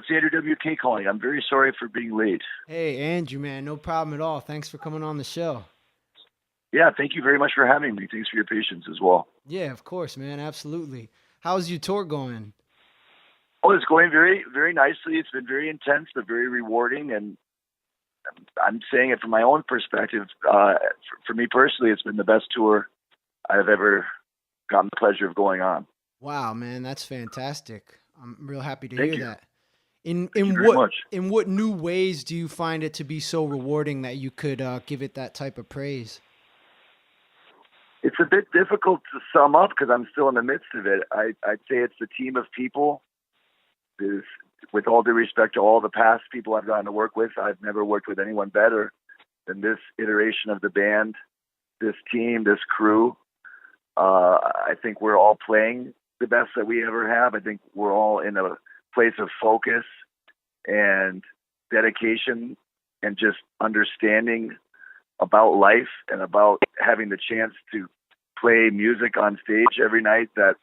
it's Andrew W.K calling. I'm very sorry for being late. Hey, Andrew, man, no problem at all. Thanks for coming on the show. Yeah, thank you very much for having me. Thanks for your patience as well. Yeah, of course, man, absolutely. How's your tour going? Oh, it's going very, very nicely. It's been very intense, but very rewarding. And I'm saying it from my own perspective. For me personally, it's been the best tour I've ever gotten the pleasure of going on. Wow, man, that's fantastic. I'm real happy to Thank hear you. that. In Thank you in very what much. in what new ways do you find it to be so rewarding that you could give it that type of praise? It's a bit difficult to sum up because I'm still in the midst of it. I'd say it's the team of people. There's, with all due respect to all the past people I've gotten to work with, I've never worked with anyone better than this iteration of the band, this team, this crew. I think we're all playing the best that we ever have. I think we're all in a place of focus and dedication and just understanding about life and about having the chance to play music on stage every night that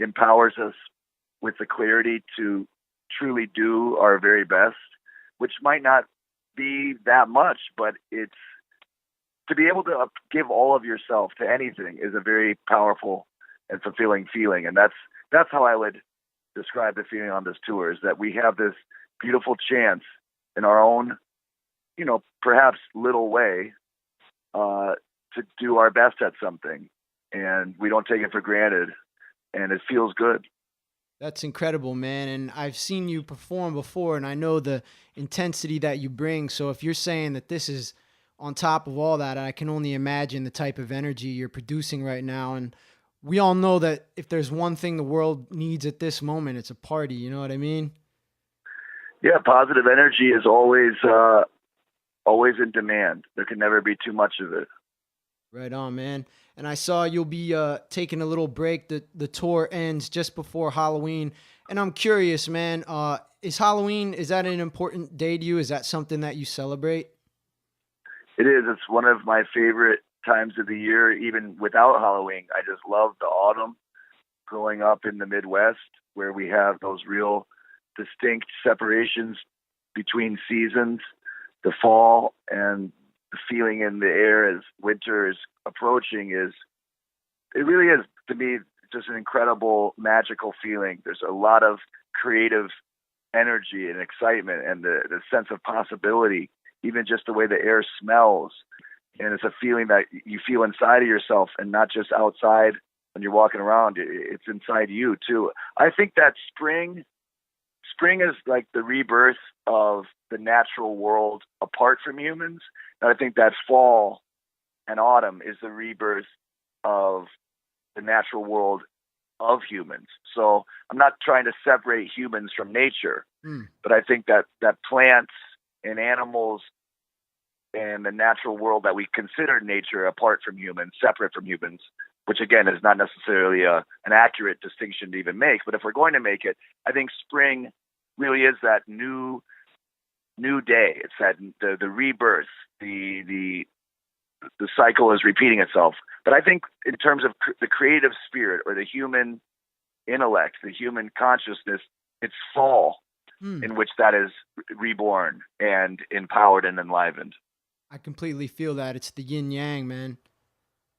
empowers us with the clarity to truly do our very best, which might not be that much, but it's to be able to give all of yourself to anything is a very powerful and fulfilling feeling. And that's how I would describe the feeling on this tour is that we have this beautiful chance in our own, perhaps little way, to do our best at something. And we don't take it for granted. And it feels good. That's incredible, man. And I've seen you perform before, and I know the intensity that you bring. So if you're saying that this is on top of all that, I can only imagine the type of energy you're producing right now. And we all know that if there's one thing the world needs at this moment, it's a party. You know what I mean? Yeah, positive energy is always in demand. There can never be too much of it. Right on, man. And I saw you'll be taking a little break. The tour ends just before Halloween, and I'm curious, man. Is Halloween, is that an important day to you? Is that something that you celebrate? It is. It's one of my favorite times of the year, even without Halloween. I just love the autumn. Growing up in the Midwest, where we have those real distinct separations between seasons, the fall and the feeling in the air as winter is approaching is it really is to me just an incredible magical feeling. There's a lot of creative energy and excitement and the sense of possibility, even just the way the air smells. And it's a feeling that you feel inside of yourself and not just outside when you're walking around. It's inside you too. I think that spring is like the rebirth of the natural world apart from humans. And I think that fall and autumn is the rebirth of the natural world of humans. So I'm not trying to separate humans from nature, Mm. but I think that plants and animals and the natural world that we consider nature apart from humans, separate from humans, which again is not necessarily an accurate distinction to even make. But if we're going to make it, I think spring really is that new day. It's that the rebirth. The cycle is repeating itself. But I think in terms of the creative spirit or the human intellect, the human consciousness, it's fall Mm. in which that is reborn and empowered and enlivened. I completely feel that. It's the yin yang, man.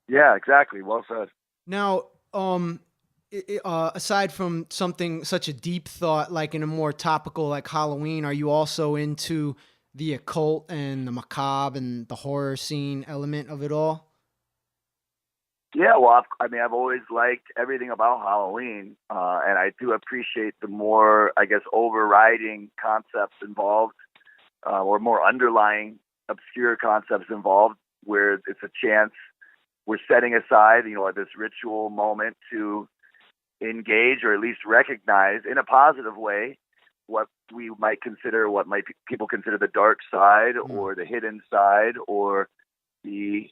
Yeah, exactly. Well said. Now, aside from something such a deep thought, like in a more topical, like Halloween, are you also into the occult and the macabre and the horror scene element of it all? Yeah, well, I've always liked everything about Halloween, and I do appreciate the more, I guess, overriding concepts involved, or more underlying obscure concepts involved, where it's a chance we're setting aside, this ritual moment to engage or at least recognize in a positive way what we might consider, what might people consider the dark side Mm. or the hidden side or the,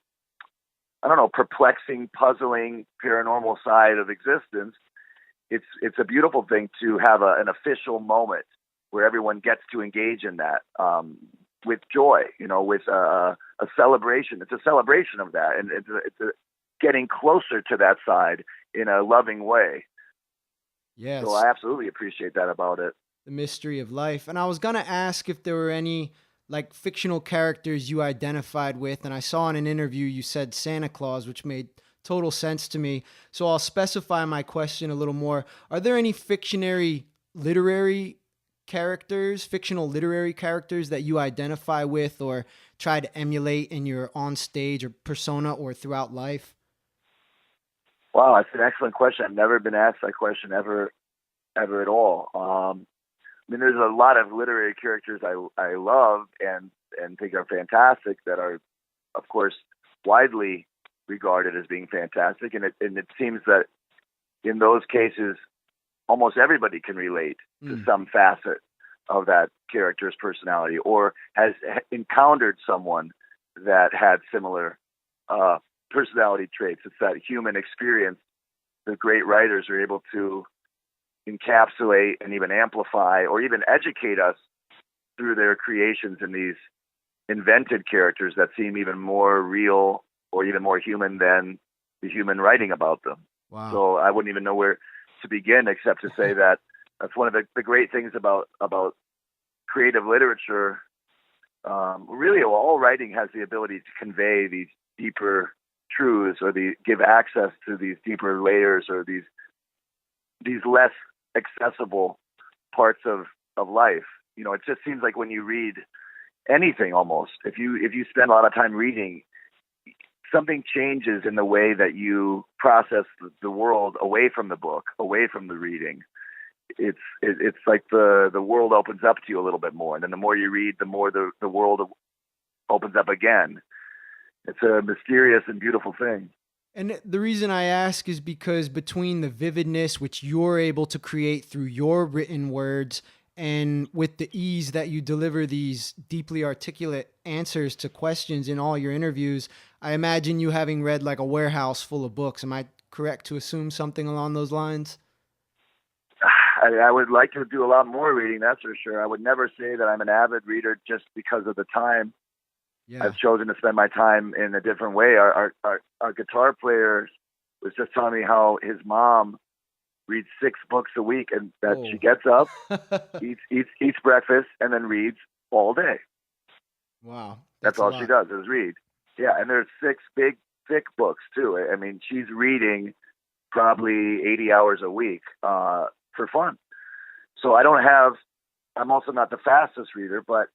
I don't know, perplexing, puzzling, paranormal side of existence. It's a beautiful thing to have an official moment where everyone gets to engage in that with joy, with a celebration. It's a celebration of that, and it's getting closer to that side in a loving way. Yeah, So I absolutely appreciate that about it. the mystery of life. And I was gonna ask if there were any like fictional characters you identified with, and I saw in an interview you said Santa Claus, which made total sense to me. So I'll specify my question a little more. Are there any literary fictional literary characters that you identify with or try to emulate in your on stage or persona or throughout life? Wow, that's an excellent question. I've never been asked that question ever at all. I mean, there's a lot of literary characters I love and think are fantastic that are, of course, widely regarded as being fantastic. And it seems that in those cases, almost everybody can relate to some facet of that character's personality or has encountered someone that had similar personality traits. It's that human experience that great writers are able to encapsulate and even amplify or even educate us through their creations in these invented characters that seem even more real or even more human than the human writing about them. Wow. So I wouldn't even know where to begin except to say that that's one of the great things about creative literature. Really, all writing has the ability to convey these deeper truths or give access to these deeper layers or these less accessible parts of life. You know, it just seems like when you read anything, almost if you spend a lot of time reading, something changes in the way that you process the world away from the book, away from the reading. It's like the world opens up to you a little bit more, and then the more you read, the more the world opens up again. It's a mysterious and beautiful thing. And the reason I ask is because between the vividness which you're able to create through your written words and with the ease that you deliver these deeply articulate answers to questions in all your interviews, I imagine you having read like a warehouse full of books. Am I correct to assume something along those lines? I would like to do a lot more reading, that's for sure. I would never say that I'm an avid reader just because of the time. Yeah. I've chosen to spend my time in a different way. Our guitar player was just telling me how his mom reads 6 books a week, and that she gets up, eats breakfast, and then reads all day. Wow, that's all she does is read. Yeah, and there's 6 big, thick books too. I mean, she's reading probably 80 hours a week for fun. So I'm also not the fastest reader, but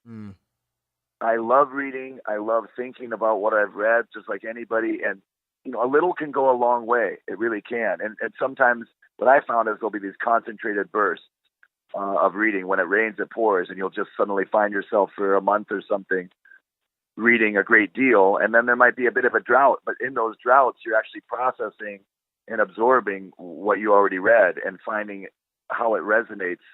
I love reading. I love thinking about what I've read, just like anybody. And, you know, a little can go a long way. It really can. And sometimes what I found is there'll be these concentrated bursts of reading. When it rains, it pours, and you'll just suddenly find yourself for a month or something reading a great deal. And then there might be a bit of a drought. But in those droughts, you're actually processing and absorbing what you already read and finding how it resonates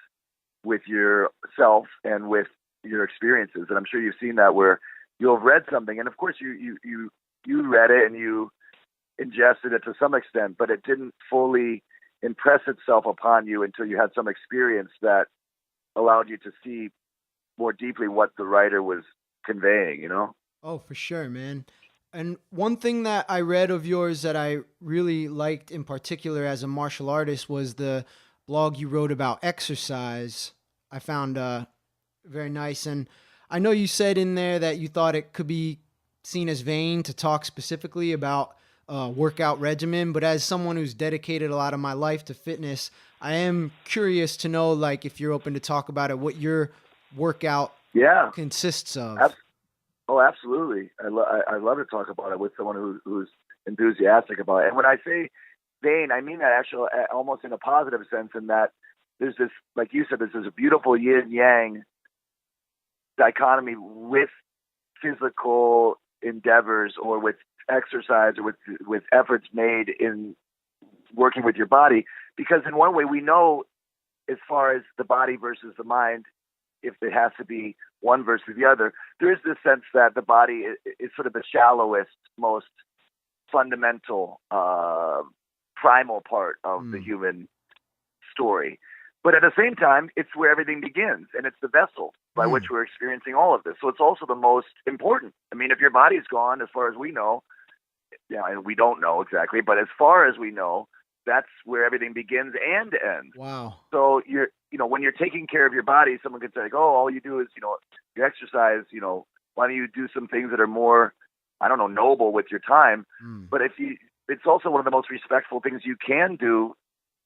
with yourself and with your experiences. And I'm sure you've seen that where you'll have read something, and of course you read it and you ingested it to some extent, but it didn't fully impress itself upon you until you had some experience that allowed you to see more deeply what the writer was conveying, you know? Oh, for sure, man. And one thing that I read of yours that I really liked in particular as a martial artist was the blog you wrote about exercise. I found very nice. And I know you said in there that you thought it could be seen as vain to talk specifically about workout regimen, but as someone who's dedicated a lot of my life to fitness, I am curious to know, like, if you're open to talk about it, what your workout consists of. Oh, absolutely. I love to talk about it with someone who's enthusiastic about it. And when I say vain, I mean that actually almost in a positive sense, in that there's this, like you said, there's this beautiful yin yang dichotomy with physical endeavors or with exercise or with efforts made in working with your body. Because in one way, we know, as far as the body versus the mind, if it has to be one versus the other, there is this sense that the body is sort of the shallowest, most fundamental, primal part of the human story. But at the same time, it's where everything begins, and it's the vessel by which we're experiencing all of this. So it's also the most important. I mean, if your body's gone, as far as we know, and we don't know exactly, but as far as we know, that's where everything begins and ends. Wow. So when you're taking care of your body, someone could say, like, oh, all you do is, you exercise, why don't you do some things that are more, I don't know, noble with your time? But it's also one of the most respectful things you can do,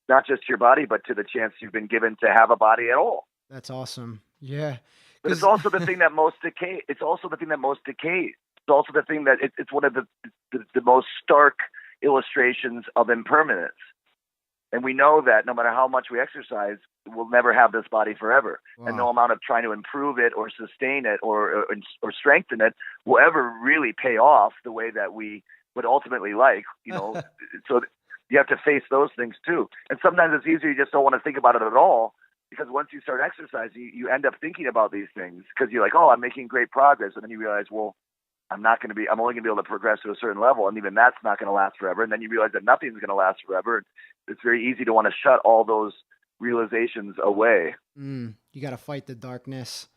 not just to your body, but to the chance you've been given to have a body at all. That's awesome. Yeah. But it's also the thing that most decay. It's also the thing that most decays. It's also the thing that it's one of the most stark illustrations of impermanence. And we know that no matter how much we exercise, we'll never have this body forever. Wow. And no amount of trying to improve it or sustain it or strengthen it will ever really pay off the way that we would ultimately like, So you have to face those things too. And sometimes it's easier, you just don't want to think about it at all, because once you start exercising, you end up thinking about these things because you're like, oh, I'm making great progress. And then you realize, well, I'm only going to be able to progress to a certain level, and even that's not going to last forever. And then you realize that nothing's going to last forever. It's very easy to want to shut all those realizations away. You got to fight the darkness.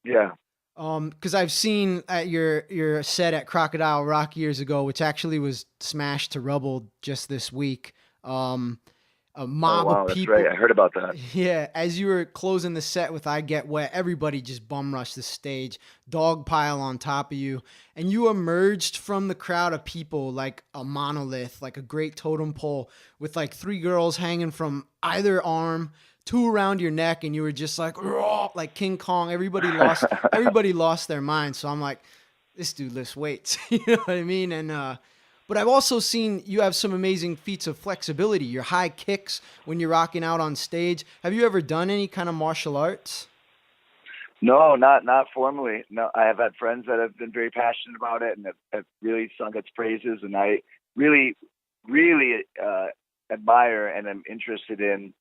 Yeah. Because I've seen at your set at Crocodile Rock years ago, which actually was smashed to rubble just this week. A mob of people. That's right. I heard about that. Yeah, as you were closing the set with I Get Wet, everybody just bum rushed the stage, dog pile on top of you, and you emerged from the crowd of people like a monolith, like a great totem pole with like 3 girls hanging from either arm, 2 around your neck, and you were just like King Kong. Everybody lost their mind. So I'm like, this dude lifts weights. You know what I mean? And but I've also seen you have some amazing feats of flexibility. Your high kicks when you're rocking out on stage. Have you ever done any kind of martial arts? No, not formally. No, I have had friends that have been very passionate about it and have really sung its praises. And I really, really admire and am interested in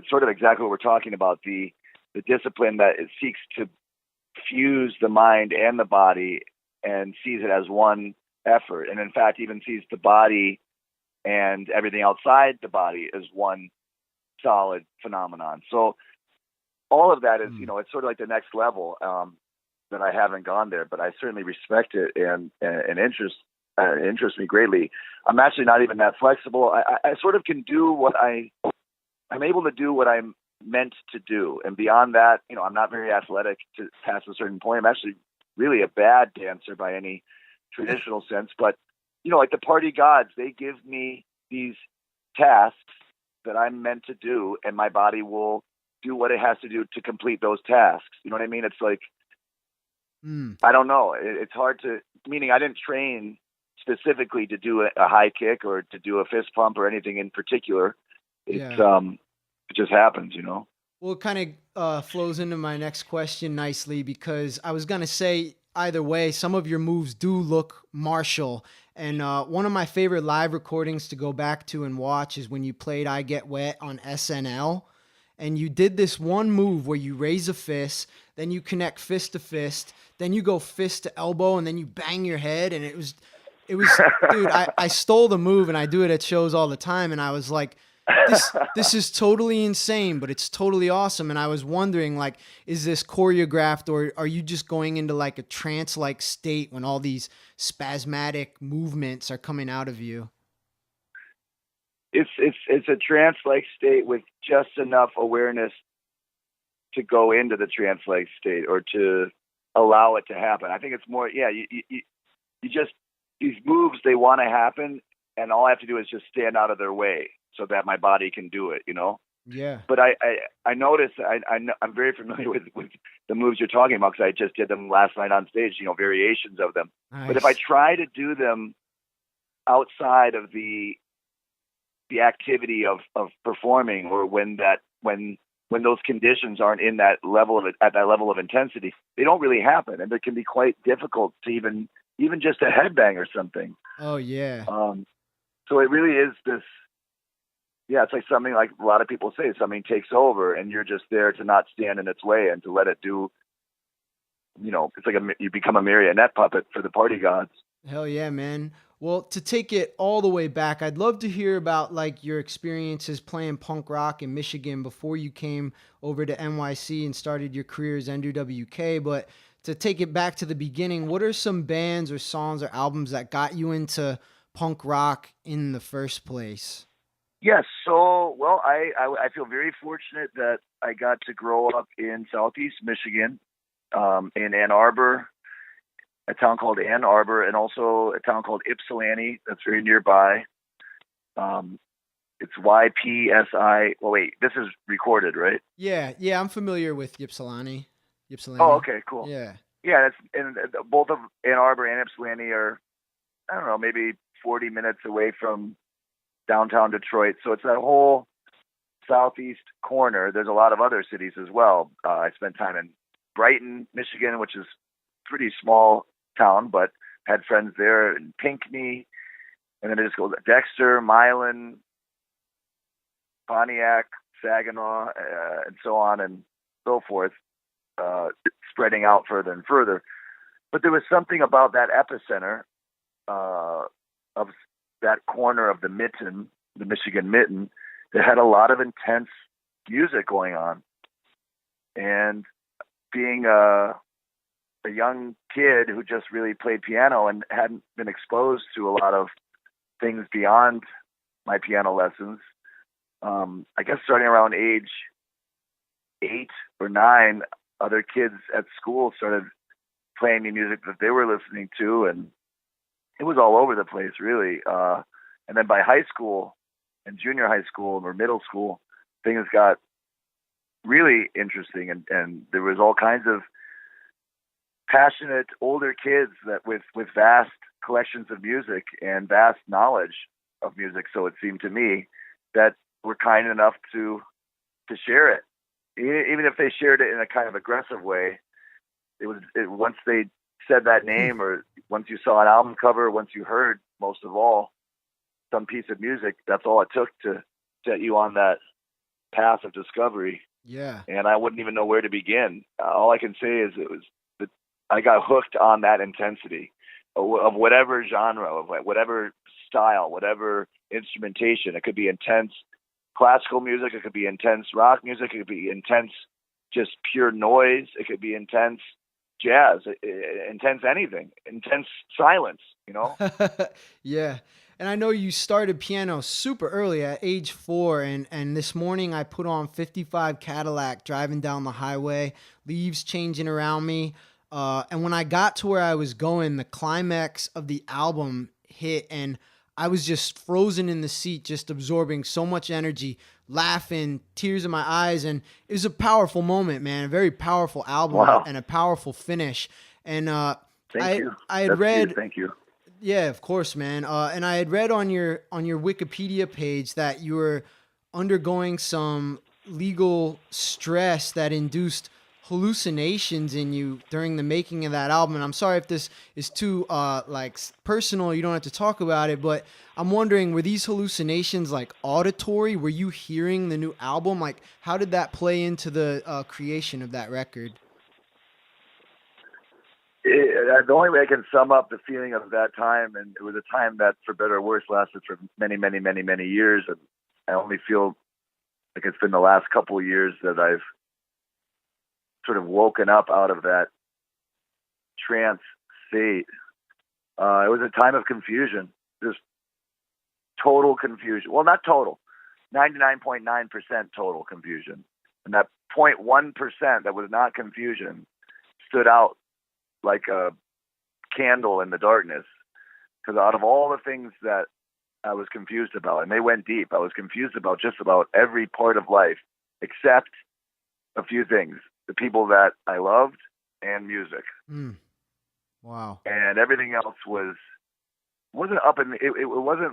sort of exactly what we're talking about, the discipline that it seeks to fuse the mind and the body and sees it as one effort, and in fact even sees the body and everything outside the body as one solid phenomenon. So all of that is, it's sort of like the next level that I haven't gone there, but I certainly respect it and interests me greatly. I'm actually not even that flexible. I sort of can do I'm able to do what I'm meant to do, and beyond that, I'm not very athletic to past a certain point. I'm actually really a bad dancer by any traditional sense, but like the party gods, they give me these tasks that I'm meant to do, and my body will do what it has to do to complete those tasks. You know what I mean? It's like, I don't know. It's hard to, meaning I didn't train specifically to do a high kick or to do a fist pump or anything in particular. It just happens, Well, it kind of flows into my next question nicely, because I was going to say, either way, some of your moves do look martial. And one of my favorite live recordings to go back to and watch is when you played I Get Wet on SNL. And you did this one move where you raise a fist, then you connect fist to fist, then you go fist to elbow, and then you bang your head. And it was dude, I stole the move, and I do it at shows all the time. And I was like, this is totally insane, but it's totally awesome. And I was wondering, like, is this choreographed, or are you just going into like a trance-like state when all these spasmodic movements are coming out of you? It's a trance-like state with just enough awareness to go into the trance-like state or to allow it to happen. I think it's more, you just, these moves, they want to happen, and all I have to do is just stand out of their way so that my body can do it, Yeah. But I noticed, I'm very familiar with the moves you're talking about, because I just did them last night on stage, variations of them. Nice. But if I try to do them outside of the activity of performing, or when those conditions aren't at that level of intensity, they don't really happen, and it can be quite difficult to even just a headbang or something. Oh yeah. So it really is this. Yeah, it's like something like a lot of people say, something takes over, and you're just there to not stand in its way and to let it do. It's like you become a marionette puppet for the party gods. Hell yeah, man. Well, to take it all the way back, I'd love to hear about like your experiences playing punk rock in Michigan before you came over to NYC and started your career as Andrew W.K. But to take it back to the beginning, what are some bands or songs or albums that got you into punk rock in the first place? Yes. So Well, I feel very fortunate that I got to grow up in Southeast Michigan, in Ann Arbor, a town called Ann Arbor, and also a town called Ypsilanti that's very nearby. Um, it's YPSI. Well, wait, this is recorded, right? Yeah, I'm familiar with Ypsilanti. Oh, Ypsilanti. okay, cool. Yeah. Yeah, that's and both of Ann Arbor and Ypsilanti are, I don't know, maybe 40 minutes away from downtown Detroit. So it's that whole southeast corner. There's a lot of other cities as well. I spent time in Brighton, Michigan, which is a pretty small town, but had friends there in Pinckney, and then I just go to Dexter, Milan, Pontiac, Saginaw, and so on and so forth, spreading out further and further. But there was something about that epicenter of that corner of the mitten, the Michigan mitten, that had a lot of intense music going on. And being a young kid who just really played piano and hadn't been exposed to a lot of things beyond my piano lessons, I guess starting around age 8 or 9, other kids at school started playing me music that they were listening to, and it was all over the place, really. And then by high school and junior high school or middle school, things got really interesting, and there was all kinds of passionate older kids that with vast collections of music and vast knowledge of music. So it seemed to me that were kind enough to share it, even if they shared it in a kind of aggressive way. Once they said that name, or once you saw an album cover, once you heard, most of all, some piece of music, that's all it took to set you on that path of discovery. Yeah. And I wouldn't even know where to begin. All I can say is it was that I got hooked on that intensity of whatever genre, of whatever style, whatever instrumentation. It could be intense classical music, it could be intense rock music, it could be intense just pure noise, it could be intense jazz, intense anything, intense silence, you know? Yeah. And I know you started piano super early at age 4. And this morning I put on 55 Cadillac driving down the highway, leaves changing around me. And when I got to where I was going, the climax of the album hit, and I was just frozen in the seat, just absorbing so much energy, laughing, tears in my eyes. And it was a powerful moment, man, a very powerful album. Wow. And a powerful finish. And Thank you. I had That's read, cute. Thank you. yeah, of course, man. And I had read on your Wikipedia page that you were undergoing some legal stress that induced hallucinations in you during the making of that album. And I'm sorry if this is too personal. You don't have to talk about it, but I'm wondering, were these hallucinations like auditory? Were you hearing the new album? Like, how did that play into the creation of that record? The only way I can sum up the feeling of that time, and it was a time that, for better or worse, lasted for many, many, many, many years, and I only feel like it's been the last couple of years that I've sort of woken up out of that trance state. It was a time of confusion, just total confusion. Well, not total, 99.9% total confusion. And that 0.1% that was not confusion stood out like a candle in the darkness. Because out of all the things that I was confused about, and they went deep, I was confused about just about every part of life except a few things: the people that I loved and music. Wow. And everything else wasn't up in it wasn't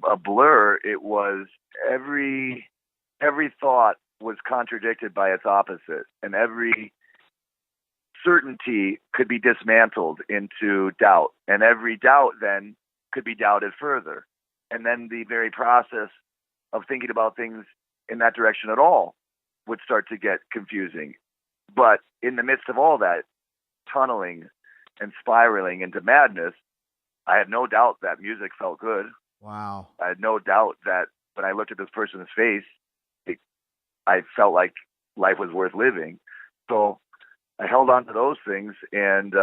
a blur. It was every thought was contradicted by its opposite, and every certainty could be dismantled into doubt, and every doubt then could be doubted further, and then the very process of thinking about things in that direction at all would start to get confusing. But in the midst of all that tunneling and spiraling into madness, I had no doubt that music felt good. Wow. I had no doubt that when I looked at this person's face, I felt like life was worth living. So I held on to those things, and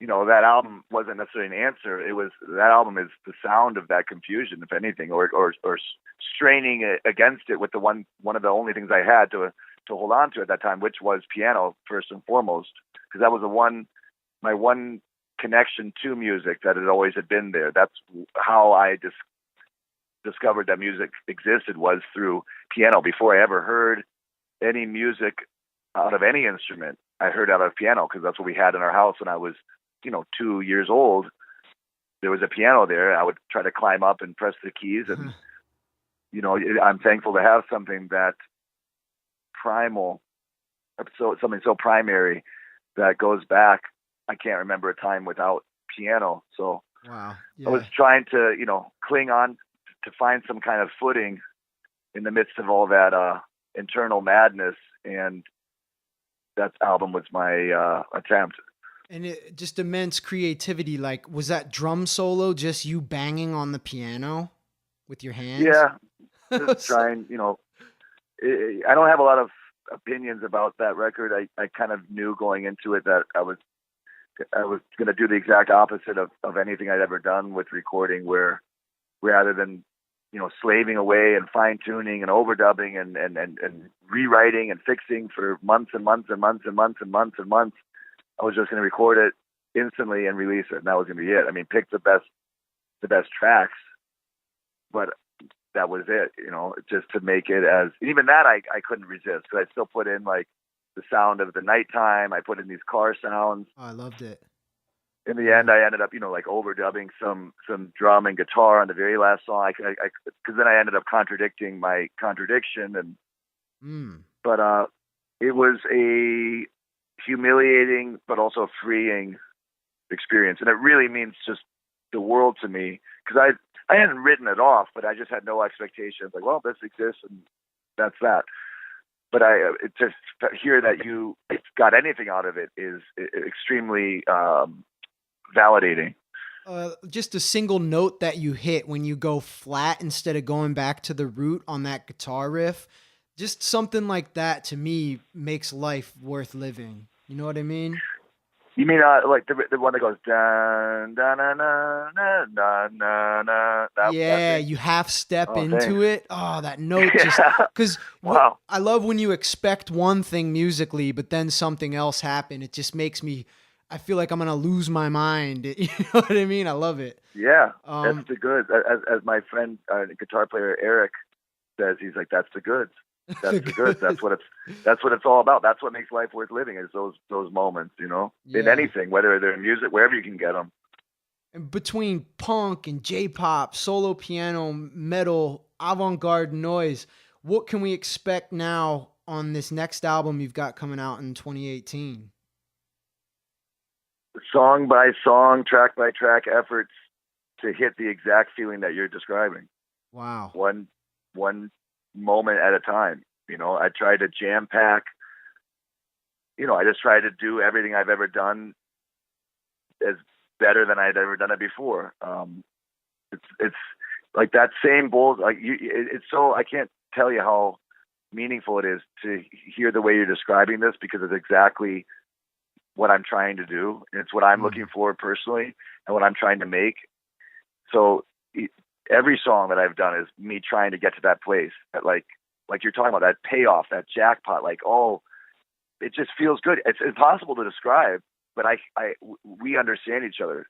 that album wasn't necessarily an answer. That album is the sound of that confusion, if anything, or straining against it with one of the only things I had to hold on to at that time, which was piano first and foremost, because that was my one connection to music that always had been there. That's how I discovered that music existed, was through piano. Before I ever heard any music out of any instrument, I heard out of piano, because that's what we had in our house when I was 2 years old. There was a piano there. I would try to climb up and press the keys, and I'm thankful to have something that primal, something so primary that goes back. I can't remember a time without piano. So wow, yeah. I was trying to cling on to find some kind of footing in the midst of all that internal madness, and that album was my attempt. And it just immense creativity. Like, was that drum solo just you banging on the piano with your hands? Yeah, just trying. I don't have a lot of opinions about that record. I kind of knew going into it that I was going to do the exact opposite of anything I'd ever done with recording, where rather than slaving away and fine tuning and overdubbing and rewriting and fixing for months and months and months and months and months and months, I was just going to record it instantly and release it, and that was going to be it. I mean, pick the best tracks, but that was it. Just to make it as, even that I couldn't resist, because I still put in like the sound of the nighttime. I put in these car sounds. Oh, I loved it. In the end, I ended up, like overdubbing some drum and guitar on the very last song. Because then I ended up contradicting my contradiction, but it was a humiliating but also freeing experience, and it really means just the world to me, because I hadn't written it off, but I just had no expectations. Like, well, this exists and that's that. But to hear that you got anything out of it is extremely validating. Just a single note that you hit when you go flat instead of going back to the root on that guitar riff, just something like that to me makes life worth living. You know what I mean? You mean like the one that goes dun dun na na na na na? Yeah, you half step into it. Oh, that note just because wow. I love when you expect one thing musically, but then something else happen. It just makes me. I feel like I'm gonna lose my mind. You know what I mean? I love it. Yeah, that's the goods. As my friend, guitar player Eric says, he's like, that's the goods. That's the goods. That's what it's all about. That's what makes life worth living, is those moments, in anything, whether they're in music, wherever you can get them. And between punk and J-pop, solo piano, metal, avant-garde noise, what can we expect now on this next album you've got coming out in 2018? Song by song, track by track efforts to hit the exact feeling that you're describing. Wow. One moment at a time. I try to jam pack. I just try to do everything I've ever done as better than I'd ever done it before. It's like that same bull. Like it's so, I can't tell you how meaningful it is to hear the way you're describing this, because it's exactly what I'm trying to do. It's what I'm looking for personally, and what I'm trying to make. So every song that I've done is me trying to get to that place, that like you're talking about, that payoff, that jackpot. Like, oh, it just feels good. It's impossible to describe, but we understand each other.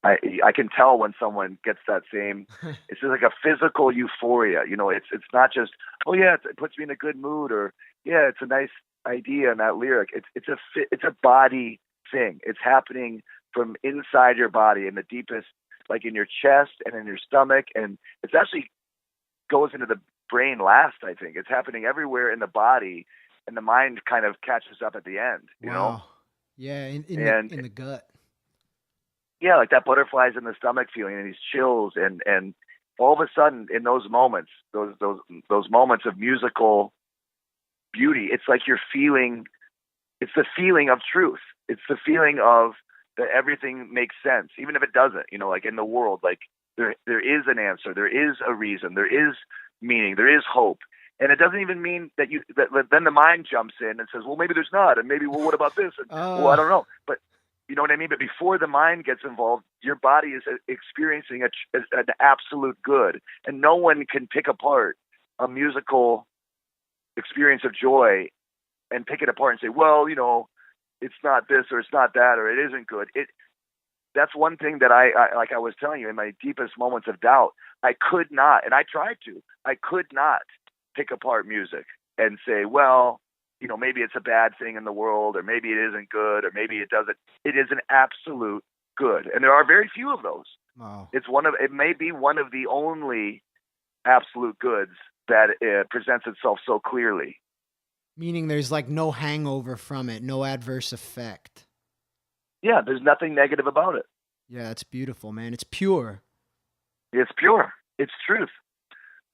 I can tell when someone gets that same. It's just like a physical euphoria. It's not just, oh yeah, it puts me in a good mood, or yeah, it's a nice idea in that lyric. It's a body thing. It's happening from inside your body, in the deepest, like in your chest and in your stomach, and it's actually goes into the brain last. I think it's happening everywhere in the body, and the mind kind of catches up at the end. You know? Yeah, in the gut. Yeah, like that butterflies in the stomach feeling, and these chills, and all of a sudden in those moments, those moments of musical beauty, it's like you're feeling. It's the feeling of truth. It's the feeling of that everything makes sense, even if it doesn't. Like in the world, like there is an answer, there is a reason, there is meaning, there is hope, and it doesn't even mean that then the mind jumps in and says, well, maybe there's not, and maybe, well, what about this? And, well, I don't know, but You know what I mean? But before the mind gets involved, your body is experiencing an absolute good. And no one can pick apart a musical experience of joy and pick it apart and say, well, it's not this or it's not that or it isn't good. That's one thing that I like I was telling you, in my deepest moments of doubt, I could not, and I tried to, I could not pick apart music and say, well, maybe it's a bad thing in the world, or maybe it isn't good, or maybe it doesn't. It is an absolute good. And there are very few of those. Wow. It may be one of the only absolute goods that presents itself so clearly. Meaning there's like no hangover from it, no adverse effect. Yeah, there's nothing negative about it. Yeah, it's beautiful, man. It's pure. It's pure. It's truth.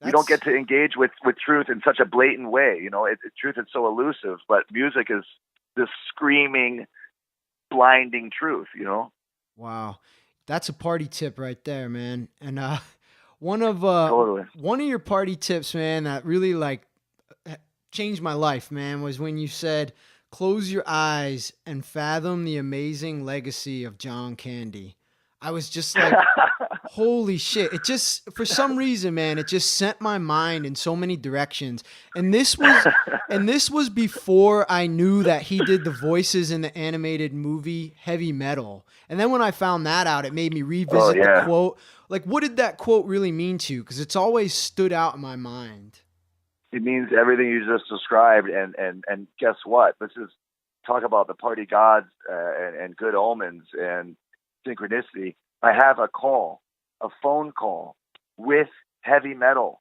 You don't get to engage with truth in such a blatant way. Truth is so elusive, but music is this screaming, blinding truth, Wow. That's a party tip right there, man. And one of your party tips, man, that really changed my life, man, was when you said, close your eyes and fathom the amazing legacy of John Candy. I was just like, holy shit. It just, for some reason, man, it just sent my mind in so many directions. And this was before I knew that he did the voices in the animated movie Heavy Metal. And then when I found that out, it made me revisit the quote. Like, what did that quote really mean to you? Because it's always stood out in my mind. It means everything you just described. And guess what? Let's just talk about the party gods and good omens and synchronicity. I have a phone call with Heavy Metal,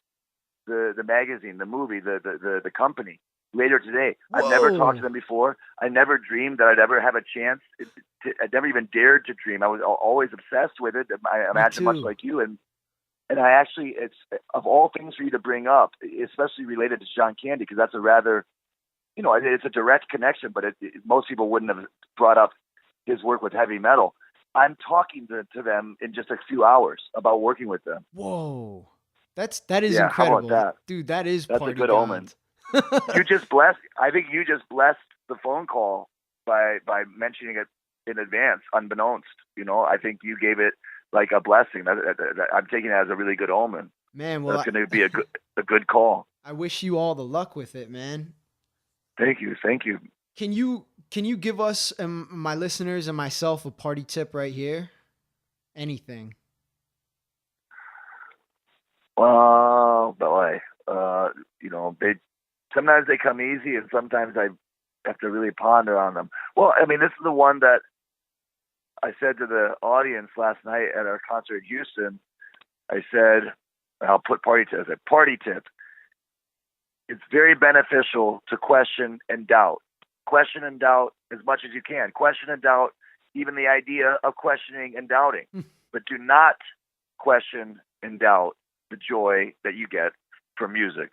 the magazine, the movie, the company, later today. Whoa. I've never talked to them before. I never dreamed that I'd ever have a chance. I never even dared to dream. I was always obsessed with it. I imagine much like you. And I actually, it's of all things for you to bring up, especially related to John Candy, because that's a rather, it's a direct connection, but most people wouldn't have brought up his work with Heavy Metal. I'm talking to them in just a few hours about working with them. Whoa. That is incredible. How about that? Dude, that's a good omen. I think you just blessed the phone call by mentioning it in advance, unbeknownst. I think you gave it like a blessing. I'm taking it as a really good omen. Man, well, that's going to be a good call. I wish you all the luck with it, man. Thank you. Can you give us, my listeners and myself, a party tip right here? Anything. Oh boy, sometimes they come easy, and sometimes I have to really ponder on them. Well, I mean, this is the one that I said to the audience last night at our concert in Houston. I said, I'll put party tip as a party tip. It's very beneficial to question and doubt. Question and doubt as much as you can. Question and doubt even the idea of questioning and doubting. But do not question and doubt the joy that you get from music.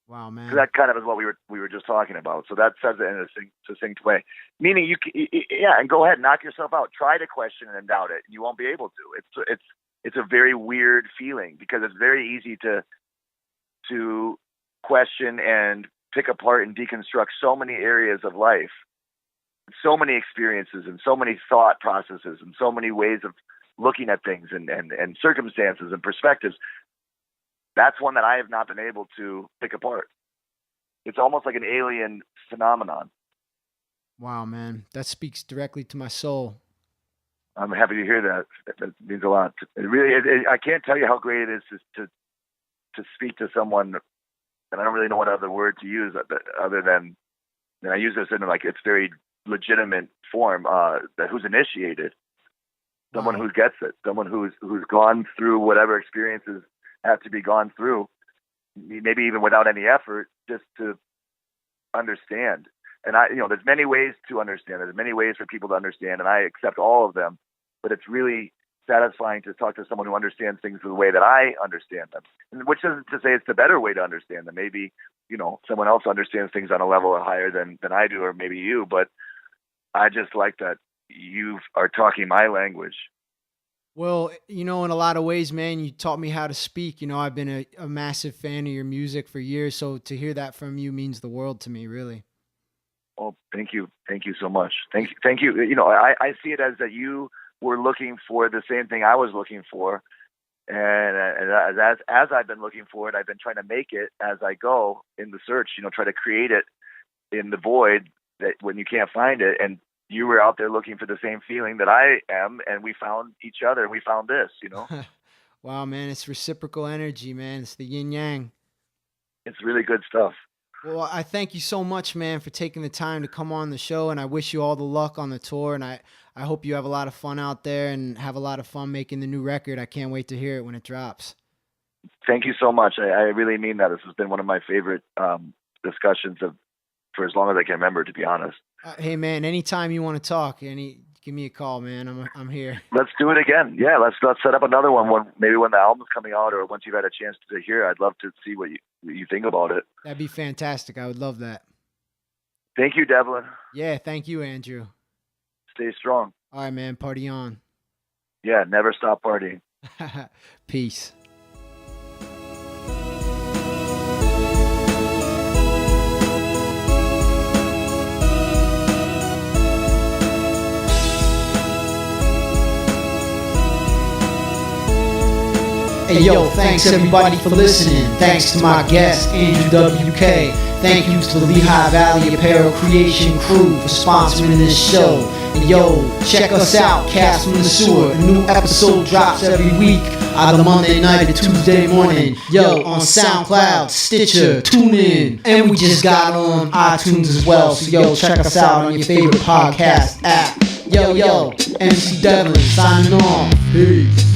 Wow, man. So that kind of is what we were just talking about. So that says it in a succinct way. Meaning and go ahead, knock yourself out. Try to question and doubt it. You won't be able to. It's a very weird feeling, because it's very easy to question and pick apart and deconstruct so many areas of life, so many experiences and so many thought processes and so many ways of looking at things and circumstances and perspectives. That's one that I have not been able to pick apart. It's almost like an alien phenomenon. Wow, man. That speaks directly to my soul. I'm happy to hear that. That means a lot. I can't tell you how great it is to speak to someone, and I don't really know what other word to use other than, and I use this in like its very legitimate form, who's initiated, someone who gets it, someone who's gone through whatever experiences have to be gone through, maybe even without any effort, just to understand. And there's many ways to understand. There's many ways for people to understand, and I accept all of them. But it's really satisfying to talk to someone who understands things the way that I understand them. And which isn't to say it's the better way to understand them. Maybe, someone else understands things on a level higher than I do, or maybe you. But I just like that you are talking my language. Well, in a lot of ways, man, you taught me how to speak. I've been a massive fan of your music for years. So to hear that from you means the world to me, really. Oh, thank you so much. Thank you. You know, I see it as that you were looking for the same thing I was looking for, and as I've been looking for it, I've been trying to make it as I go in the search. You know, try to create it in the void that when you can't find it, and you were out there looking for the same feeling that I am, and we found each other, and we found this. You know. Wow, man, it's reciprocal energy, man. It's the yin yang. It's really good stuff. Well, I thank you so much, man, for taking the time to come on the show, and I wish you all the luck on the tour, and I hope you have a lot of fun out there and have a lot of fun making the new record. I can't wait to hear it when it drops. Thank you so much. I really mean that. This has been one of my favorite discussions for as long as I can remember, to be honest. Hey, man, anytime you want to talk, give me a call, man. I'm here. Let's do it again. Yeah, let's set up another one. Maybe when the album's coming out, or once you've had a chance to hear it. I'd love to see what you think about it. That'd be fantastic. I would love that. Thank you, Devlin. Yeah, thank you, Andrew. Stay strong. All right, man. Party on. Yeah, never stop partying. Peace. Hey yo, thanks everybody for listening. Thanks to my guest, Andrew W.K. Thank you to the Lehigh Valley Apparel Creation crew for sponsoring this show. And yo, check us out, Cast from the Sewer. A new episode drops every week, either Monday night or Tuesday morning. Yo, on SoundCloud, Stitcher, TuneIn, and we just got on iTunes as well. So yo, check us out on your favorite podcast app. Yo, MC Devlin signing off. Peace.